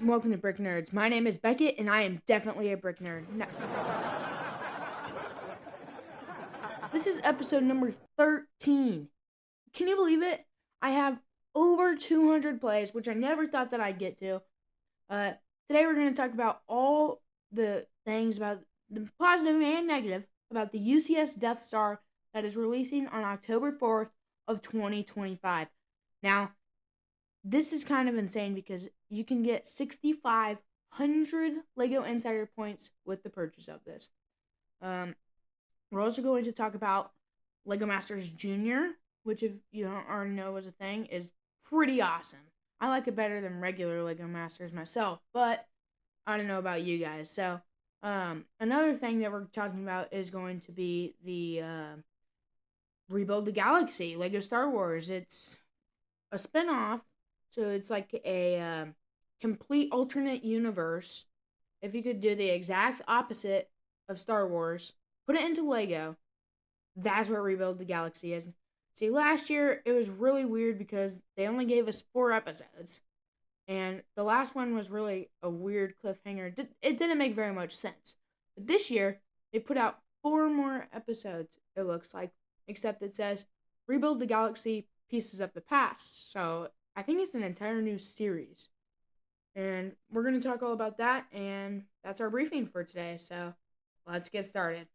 and welcome to Brick Nerds. My name is Beckett, and I am definitely a brick nerd. This is episode number 13. Can you believe it? I have over 200 plays, which I never thought that I'd get to. Today we're going to talk about all the things about the positive and negative about the UCS Death Star that is releasing on October 4th of 2025. Now, this is kind of insane because you can get 6,500 LEGO Insider points with the purchase of this. We're also going to talk about LEGO Masters Junior, which, if you don't already know is a thing, is pretty awesome. I like it better than regular LEGO Masters myself, but I don't know about you guys. So, another thing that we're talking about is going to be the Rebuild the Galaxy, LEGO Star Wars. It's a spin-off, so it's like a complete alternate universe. If you could do the exact opposite of Star Wars, put it into LEGO, that's what Rebuild the Galaxy is. See, last year, it was really weird because they only gave us 4 episodes. And the last one was really a weird cliffhanger. It didn't make very much sense. But this year, they put out 4 more episodes, it looks like. Except it says, Rebuild the Galaxy, Pieces of the Past. So, I think it's an entire new series. And we're going to talk all about that, and that's our briefing for today. So, let's get started.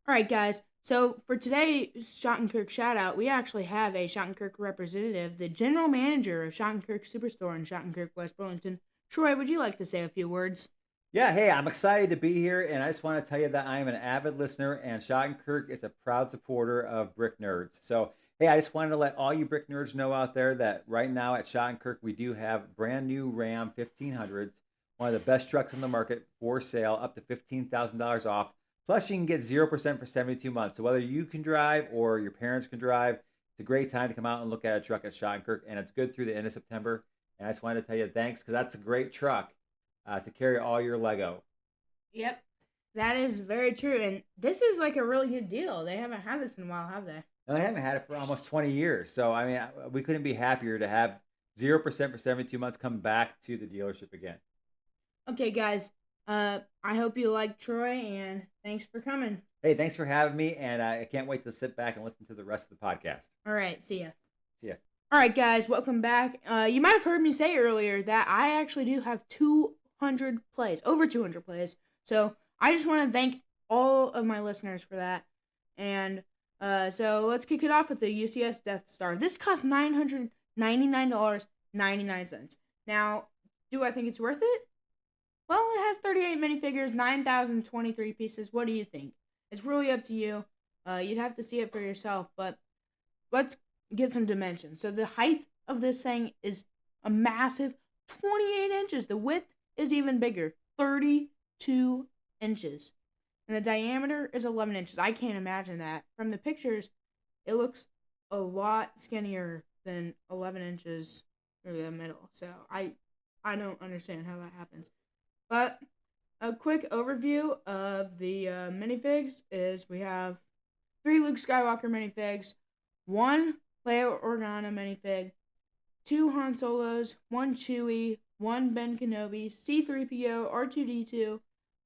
Alright, guys. So, for today's Schottenkirk shout-out, we actually have a Schottenkirk representative, the general manager of Schottenkirk Superstore in Schottenkirk, West Burlington. Troy, would you like to say a few words? Yeah, hey, I'm excited to be here, and I just want to tell you that I am an avid listener, and Schottenkirk is a proud supporter of Brick Nerds. So, hey, I just wanted to let all you Brick Nerds know out there that right now at Schottenkirk, we do have brand new Ram 1500s, one of the best trucks on the market for sale, up to $15,000 off. Plus, you can get 0% for 72 months. So whether you can drive or your parents can drive, it's a great time to come out and look at a truck at Schottenkirk, and it's good through the end of September. And I just wanted to tell you thanks, because that's a great truck to carry all your Lego. Yep, that is very true. And this is like a really good deal. They haven't had this in a while, have they? And I haven't had it for almost 20 years. So, I mean, we couldn't be happier to have 0% for 72 months come back to the dealership again. Okay, guys. I hope you like Troy, and thanks for coming. Hey, thanks for having me, and I can't wait to sit back and listen to the rest of the podcast. All right, see ya. See ya. All right, guys, welcome back. You might have heard me say earlier that I actually do have 200 plays, over 200 plays. So I just want to thank all of my listeners for that. And so let's kick it off with the UCS Death Star. This cost $999.99. Now, do I think it's worth it? Well, it has 38 minifigures, 9,023 pieces. What do you think? It's really up to you. You'd have to see it for yourself, but let's get some dimensions. So the height of this thing is a massive 28 inches. The width is even bigger, 32 inches. And the diameter is 11 inches. I can't imagine that. From the pictures, it looks a lot skinnier than 11 inches through the middle. So I don't understand how that happens. But a quick overview of the minifigs is we have 3 Luke Skywalker minifigs, 1 Leia Organa minifig, 2 Han Solos, 1 Chewie, 1 Ben Kenobi, C-3PO, R2-D2,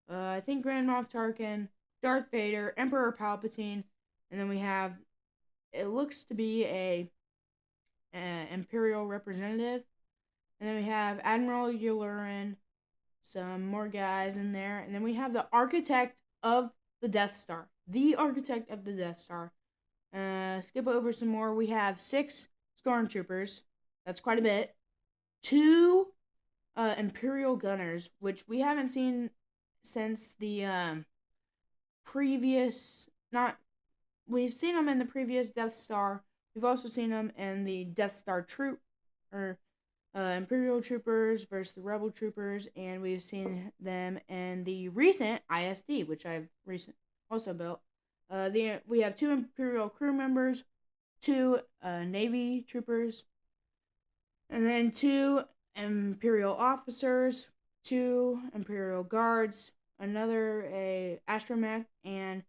I think Grand Moff Tarkin, Darth Vader, Emperor Palpatine, and then we have, it looks to be a Imperial representative, and then we have Admiral Yularen, some more guys in there, and then we have the architect of the Death Star. The architect of the Death Star. Skip over some more. We have 6 stormtroopers. That's quite a bit. 2 Imperial gunners, which we haven't seen since the previous. We've seen them in the previous Death Star. We've also seen them in the Death Star Imperial Troopers versus the Rebel Troopers, and we've seen them in the recent ISD, which I've also built. We have 2 Imperial crew members, 2 Navy troopers, and then 2 Imperial officers, 2 Imperial guards, another astromech, and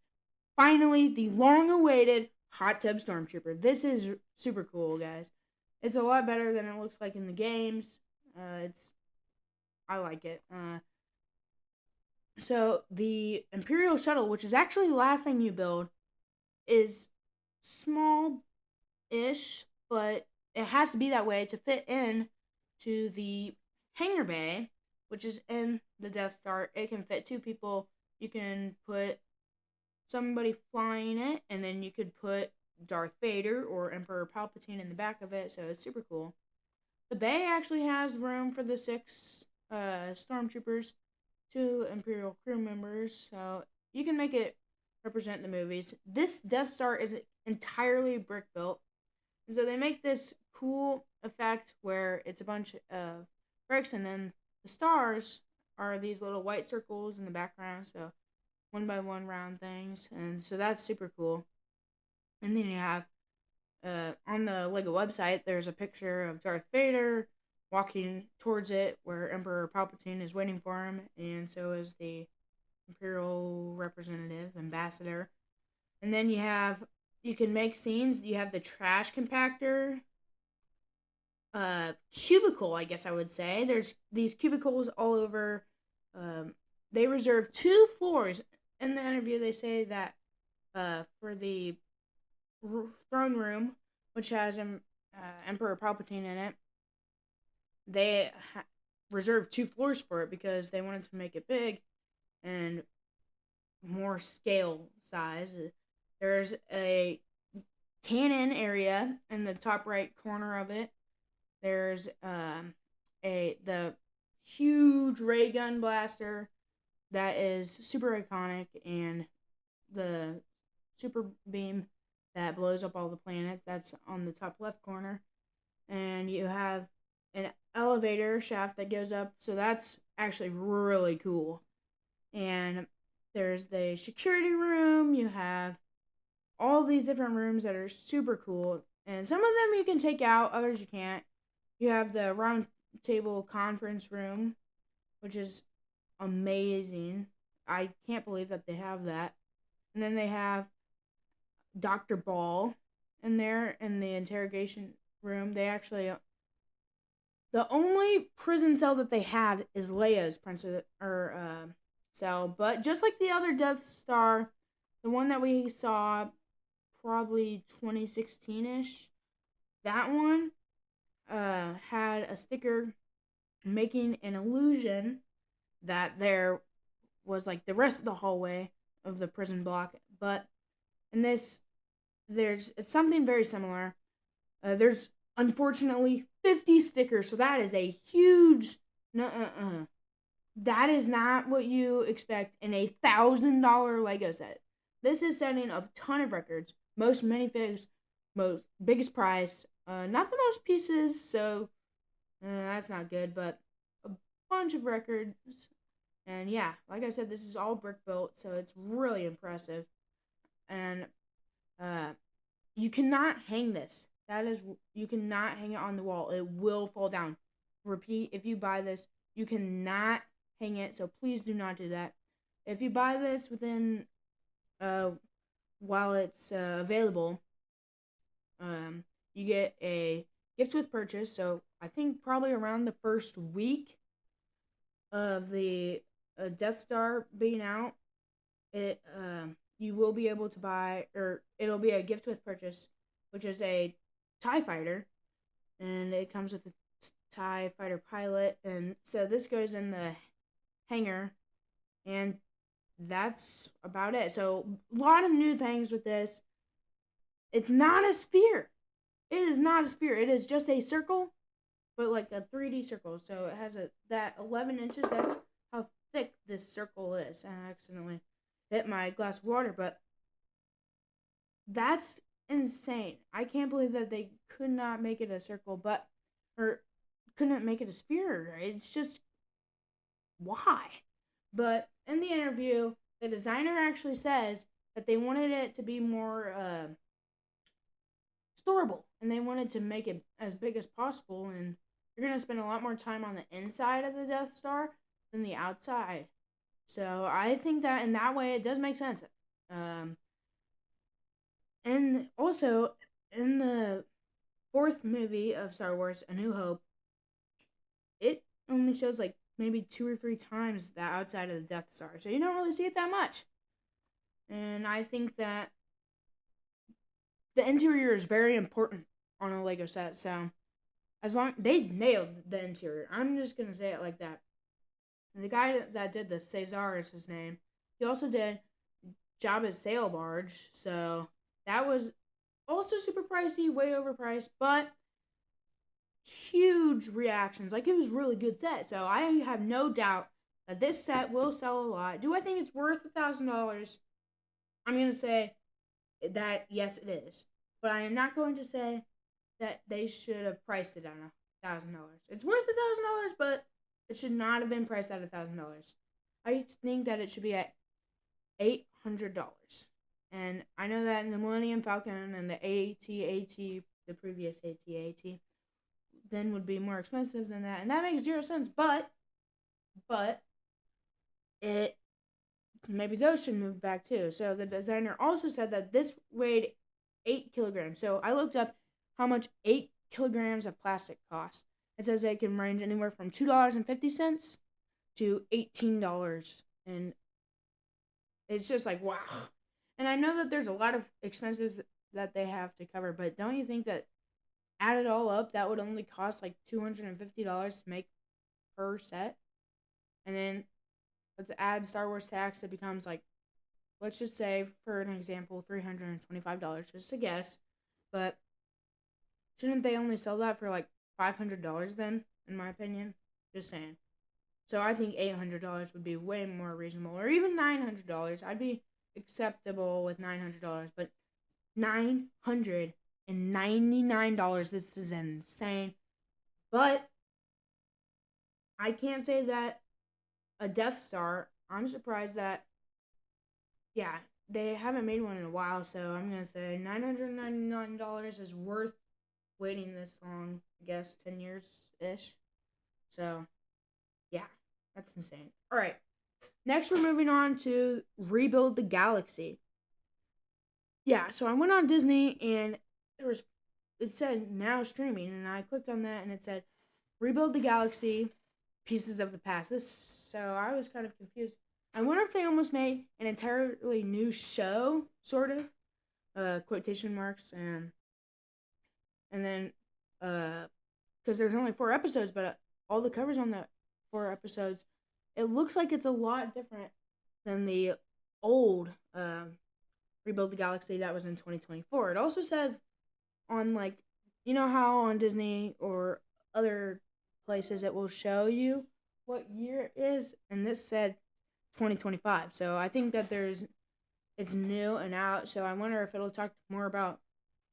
finally the long-awaited hot tub stormtrooper. This is super cool, guys. It's a lot better than it looks like in the games. I like it. So the Imperial shuttle, which is actually the last thing you build, is small-ish, but it has to be that way to fit in to the hangar bay, which is in the Death Star. It can fit 2 people. You can put somebody flying it, and then you could put Darth Vader or Emperor Palpatine in the back of it, so it's super cool. The bay actually has room for the 6 stormtroopers, 2 Imperial crew members, so you can make it represent the movies. This Death Star is entirely brick built, and so they make this cool effect where it's a bunch of bricks, and then the stars are these little white circles in the background, so 1 by 1 round things, and so that's super cool. And then you have on the Lego website, there's a picture of Darth Vader walking towards it, where Emperor Palpatine is waiting for him, and so is the Imperial representative, ambassador. And then you can make scenes. You have the trash compactor, cubicle, I guess I would say. There's these cubicles all over. They reserve 2 floors. In the interview, they say that for the throne room, which has Emperor Palpatine in it, they reserved 2 floors for it because they wanted to make it big and more scale size. There's a cannon area in the top right corner of it. There's the huge ray gun blaster that is super iconic, and the super beam that blows up all the planets. That's on the top left corner. And you have an elevator shaft that goes up, so that's actually really cool. And there's the security room. You have all these different rooms that are super cool. And some of them you can take out, others you can't. You have the round table conference room, which is amazing. I can't believe that they have that. And then they have Dr. Ball in there in the interrogation room. They actually, the only prison cell that they have is Leia's cell. But just like the other Death Star, the one that we saw probably 2016-ish, that one had a sticker making an illusion that there was like the rest of the hallway of the prison block. But in this, it's something very similar. There's unfortunately 50 stickers, so that is a huge that is not what you expect in a $1,000 Lego set. This is setting a ton of records, most minifigs, most biggest price, not the most pieces, so that's not good, but a bunch of records. And yeah, like I said, this is all brick built, so it's really impressive. And you cannot hang this. You cannot hang it on the wall. It will fall down. Repeat, if you buy this, you cannot hang it, so please do not do that. If you buy this within, while it's available, you get a gift with purchase. So I think probably around the first week of the Death Star being out, you will be able to buy, or it'll be a gift with purchase, which is a TIE fighter, and it comes with a TIE fighter pilot, and so this goes in the hangar, and that's about it. So a lot of new things with this. It's not a sphere. It is not a sphere. It is just a circle, but like a 3D circle. So it has that 11 inches. That's how thick this circle is. And I accidentally hit my glass of water, but that's insane. I can't believe that they could not make it a circle, or couldn't make it a sphere. It's just, why? But in the interview, the designer actually says that they wanted it to be more storable, and they wanted to make it as big as possible, and you're going to spend a lot more time on the inside of the Death Star than the outside. So I think that in that way it does make sense. And also in the fourth movie of Star Wars, A New Hope, it only shows like maybe 2 or 3 times the outside of the Death Star. So you don't really see it that much. And I think that the interior is very important on a Lego set. So as long they nailed the interior, I'm just gonna say it like that. And the guy that did this, Cesar is his name. He also did Jabba's sail barge. So that was also super pricey, way overpriced, but huge reactions. Like, it was a really good set. So I have no doubt that this set will sell a lot. Do I think it's worth $1,000? I'm going to say that yes, it is. But I am not going to say that they should have priced it at $1,000. It's worth $1,000, but it should not have been priced at $1,000. I think that it should be at $800. And I know that in the Millennium Falcon and the AT-AT, the previous AT-AT, then would be more expensive than that. And that makes 0 sense. But it maybe those should move back too. So the designer also said that this weighed 8 kilograms. So I looked up how much 8 kilograms of plastic costs. It says it can range anywhere from $2.50 to $18. And it's just like, wow. And I know that there's a lot of expenses that they have to cover, but don't you think that add it all up, that would only cost like $250 to make per set? And then let's add Star Wars tax, it becomes like, let's just say, for an example, $325, just a guess. But shouldn't they only sell that for like $500 then, in my opinion? Just saying. So I think $800 would be way more reasonable, or even $900. I'd be acceptable with $900, but $999, this is insane. But I can't say that a Death Star, I'm surprised that, yeah, they haven't made one in a while, so I'm going to say $999 is worth waiting this long, I guess, 10 years-ish. So, yeah, that's insane. All right. Next, we're moving on to Rebuild the Galaxy. Yeah, so I went on Disney, and it said now streaming, and I clicked on that, and it said Rebuild the Galaxy, Pieces of the Past. So I was kind of confused. I wonder if they almost made an entirely new show, sort of, quotation marks, and then, because there's only 4 episodes, but all the covers on the 4 episodes, it looks like it's a lot different than the old Rebuild the Galaxy that was in 2024. It also says on, like, you know how on Disney or other places it will show you what year it is, and this said 2025. So I think that it's new and out, so I wonder if it'll talk more about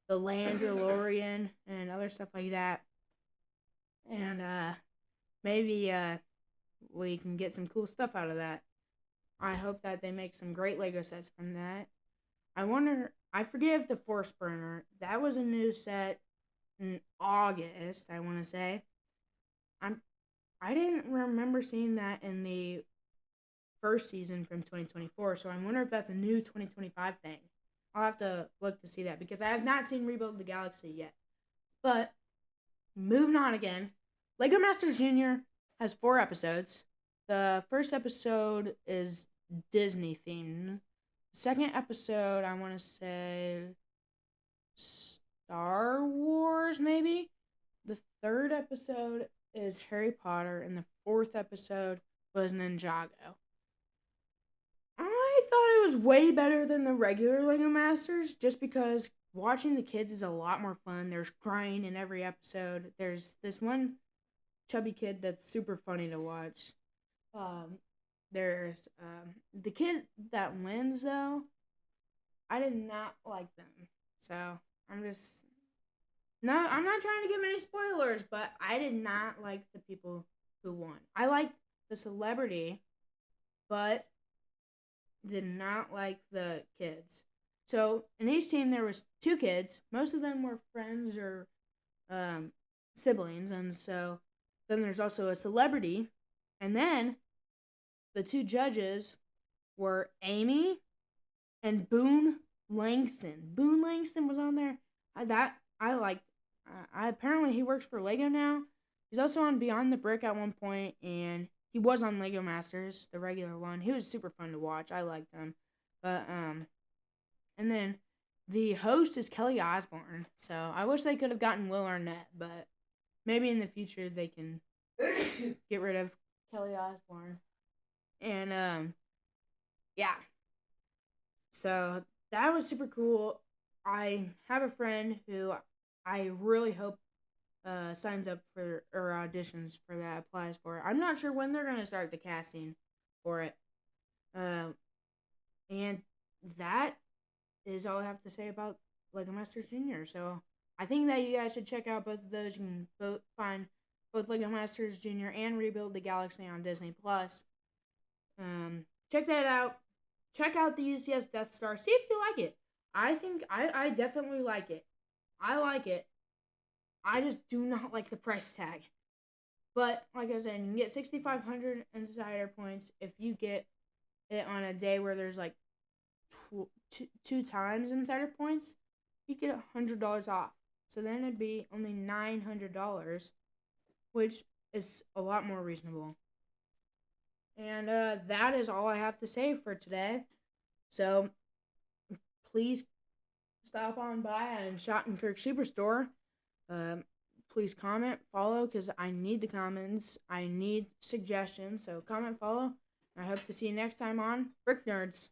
the Landalorian and other stuff like that. And maybe we can get some cool stuff out of that. I hope that they make some great Lego sets from that. I forget if the Force Burner, that was a new set in August, I want to say. I didn't remember seeing that in the first season from 2024, so I wonder if that's a new 2025 thing. I'll have to look to see that, because I have not seen Rebuild the Galaxy yet. But, moving on again, Lego Masters Jr. has 4 episodes. The first episode is Disney themed. The second episode, I want to say Star Wars, maybe? The third episode is Harry Potter, and the 4th episode was Ninjago. I thought it was way better than the regular Lego Masters, just because watching the kids is a lot more fun. There's crying in every episode. There's this one chubby kid that's super funny to watch. There's the kid that wins, though. I did not like them. So I'm not trying to give any spoilers, but I did not like the people who won. I liked the celebrity, but did not like the kids. So in each team there was 2 kids. Most of them were friends or siblings, and so then there's also a celebrity, and then the 2 judges were Amy and Boone Langston. Boone Langston was on there. I liked apparently he works for Lego now. He's also on Beyond the Brick at one point, and he was on Lego Masters, the regular one. He was super fun to watch. I liked him, but and then the host is Kelly Osbourne. So I wish they could have gotten Will Arnett, but maybe in the future they can get rid of Kelly Osbourne. And yeah. So that was super cool. I have a friend who I really hope signs up for or auditions for that, applies for it. I'm not sure when they're gonna start the casting for it. Uh, and that is all I have to say about Lego Masters Junior. So I think that you guys should check out both of those. You can find both Lego Masters Junior and Rebuild the Galaxy on Disney Plus. Check that out. Check out the UCS Death Star. See if you like it. I definitely like it. I like it. I just do not like the price tag. But like I said, you can get 6,500 insider points if you get it on a day where there's like two times insider points. You get $100 off. So then it'd be only $900, which is a lot more reasonable. And that is all I have to say for today. So please stop on by and Shot and Kirk Superstore. Please comment, follow, because I need the comments. I need suggestions. So comment, follow. I hope to see you next time on Brick Nerds.